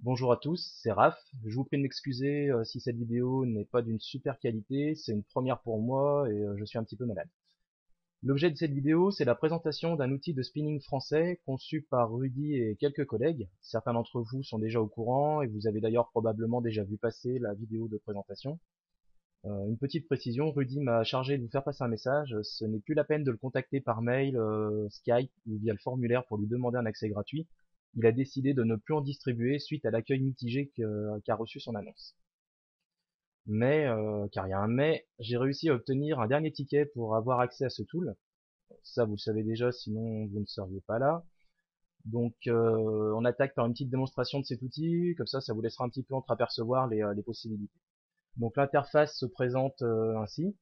Bonjour à tous, c'est Raph. Je vous prie de m'excuser si cette vidéo n'est pas d'une super qualité, c'est une première pour moi et je suis un petit peu malade. L'objet de cette vidéo, c'est la présentation d'un outil de spinning français conçu par Rudy et quelques collègues. Certains d'entre vous sont déjà au courant et vous avez d'ailleurs probablement déjà vu passer la vidéo de présentation. Une petite précision, Rudy m'a chargé de vous faire passer un message. Ce n'est plus la peine de le contacter par mail, Skype ou via le formulaire pour lui demander un accès gratuit. Il a décidé de ne plus en distribuer suite à l'accueil mitigé qu'a reçu son annonce. Mais, car il y a un mais, j'ai réussi à obtenir un dernier ticket pour avoir accès à ce tool. Ça, vous le savez déjà, sinon vous ne seriez pas là. Donc, on attaque par une petite démonstration de cet outil, comme ça vous laissera un petit peu entreapercevoir les possibilités. Donc l'interface se présente ainsi.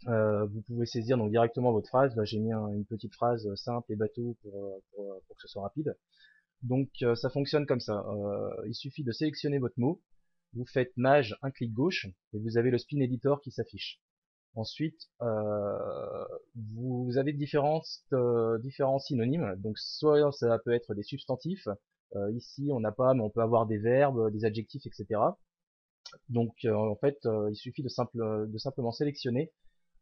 Vous pouvez saisir donc directement votre phrase. Là, j'ai mis une petite phrase simple et bateau pour que ce soit rapide. Donc, ça fonctionne comme ça. Il suffit de sélectionner votre mot. Vous faites Maj, un clic gauche, et vous avez le Spin Editor qui s'affiche. Ensuite, vous avez différents synonymes. Donc, soit ça peut être des substantifs. Ici, on n'a pas, mais on peut avoir des verbes, des adjectifs, etc. Donc, en fait, il suffit de simplement sélectionner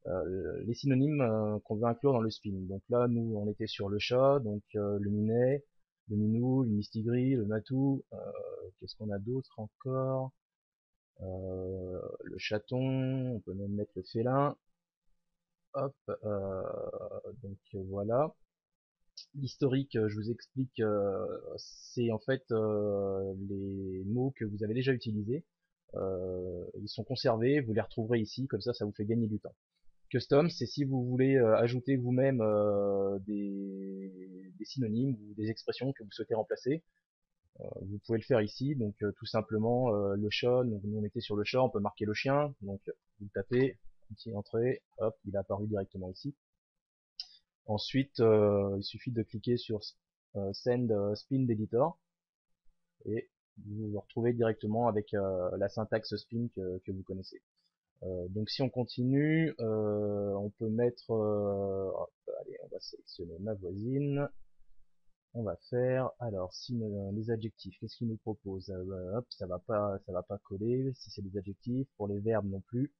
les synonymes qu'on veut inclure dans le spin. Donc là, nous, on était sur le chat, donc le minet, le minou, le mistigris, le matou. Qu'est-ce qu'on a d'autre encore? Le chaton, on peut même mettre le félin. Hop, donc voilà. L'historique, je vous explique, c'est en fait les mots que vous avez déjà utilisés. Ils sont conservés, vous les retrouverez ici, comme ça vous fait gagner du temps. Custom, c'est si vous voulez ajouter vous-même des synonymes ou des expressions que vous souhaitez remplacer. Vous pouvez le faire ici, donc tout simplement le chat, donc nous on était sur le chat, on peut marquer le chien, donc vous le tapez, petit entrée, hop, il est apparu directement ici. Ensuite, il suffit de cliquer sur Send Spin Editor et vous vous retrouvez directement avec la syntaxe spin que vous connaissez. Donc si on continue, on peut mettre, hop, allez, on va sélectionner ma voisine. On va faire, alors si les adjectifs, qu'est-ce qu'il nous propose? Hop, ça va pas coller. Si c'est des adjectifs, pour les verbes non plus.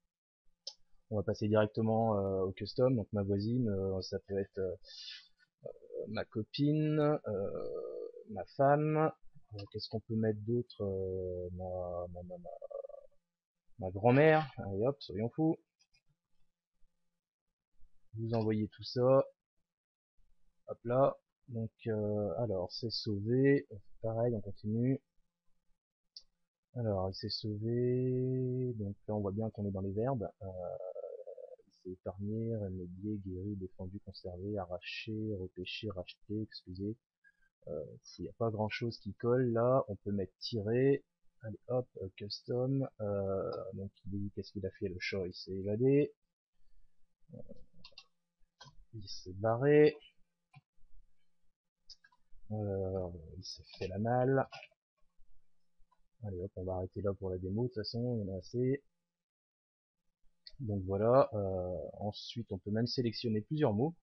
On va passer directement au custom. Donc ma voisine, ça peut être ma copine, ma femme. Qu'est-ce qu'on peut mettre d'autre? Ma grand-mère. Allez hop, soyons fous. Vous envoyez tout ça. Hop là. Donc, alors, c'est sauvé. On fait pareil, on continue. Alors, il s'est sauvé. Donc là, on voit bien qu'on est dans les verbes. Il s'est épargné, remédié, guéri, défendu, conservé, arraché, repêché, racheté, excusez. Il n'y a pas grand chose qui colle là. On peut mettre tiré. Allez, hop, custom. Donc, qu'est-ce qu'il a fait? Le chat, il s'est évadé. Il s'est barré. Il s'est fait la malle. Allez hop, on va arrêter là pour la démo, de toute façon, il y en a assez. Donc voilà, ensuite on peut même sélectionner plusieurs mots.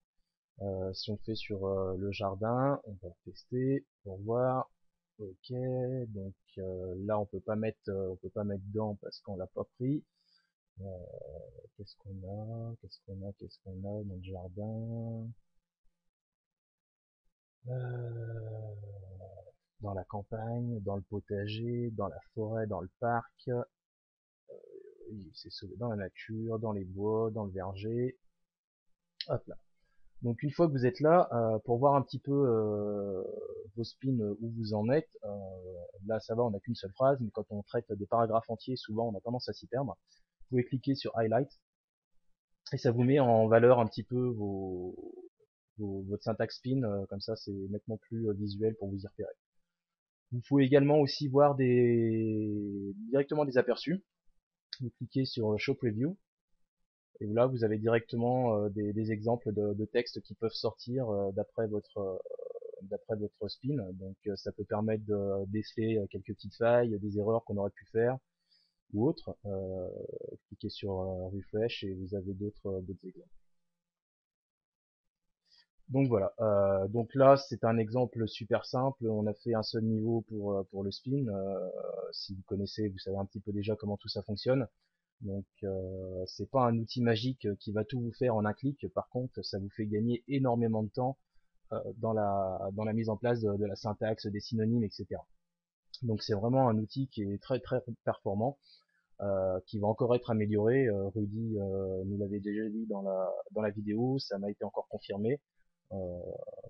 Si on fait sur le jardin, on va tester pour voir. Ok, donc là on peut pas mettre dedans parce qu'on l'a pas pris. Euh, qu'est-ce qu'on a? Qu'est-ce qu'on a dans le jardin? Euh, dans la campagne, dans le potager, dans la forêt, dans le parc. Il s'est sauvé dans la nature, dans les bois, dans le verger. Hop là. Donc une fois que vous êtes là, pour voir un petit peu vos spins où vous en êtes, là ça va, on n'a qu'une seule phrase, mais quand on traite des paragraphes entiers, souvent on a tendance à s'y perdre. Vous pouvez cliquer sur Highlight et ça vous met en valeur un petit peu votre syntaxe spin, comme ça c'est nettement plus visuel pour vous y repérer. Vous pouvez également aussi voir directement des aperçus. Vous cliquez sur Show Preview et là vous avez directement des exemples de textes qui peuvent sortir d'après votre spin. Donc ça peut permettre de déceler quelques petites failles, des erreurs qu'on aurait pu faire ou autres. Cliquez sur Refresh et vous avez d'autres exemples. Donc voilà, donc là c'est un exemple super simple, on a fait un seul niveau pour le spin, si vous connaissez, vous savez un petit peu déjà comment tout ça fonctionne, donc c'est pas un outil magique qui va tout vous faire en un clic, par contre ça vous fait gagner énormément de temps dans la mise en place de la syntaxe, des synonymes, etc. Donc c'est vraiment un outil qui est très très performant, qui va encore être amélioré. Rudy nous l'avait déjà dit dans la vidéo, ça m'a été encore confirmé. Euh,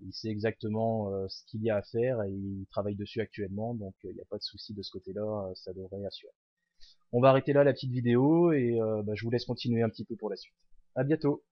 il sait exactement ce qu'il y a à faire et il travaille dessus actuellement, donc il n'y a pas de souci de ce côté-là, ça devrait assurer. On va arrêter là la petite vidéo et je vous laisse continuer un petit peu pour la suite. À bientôt.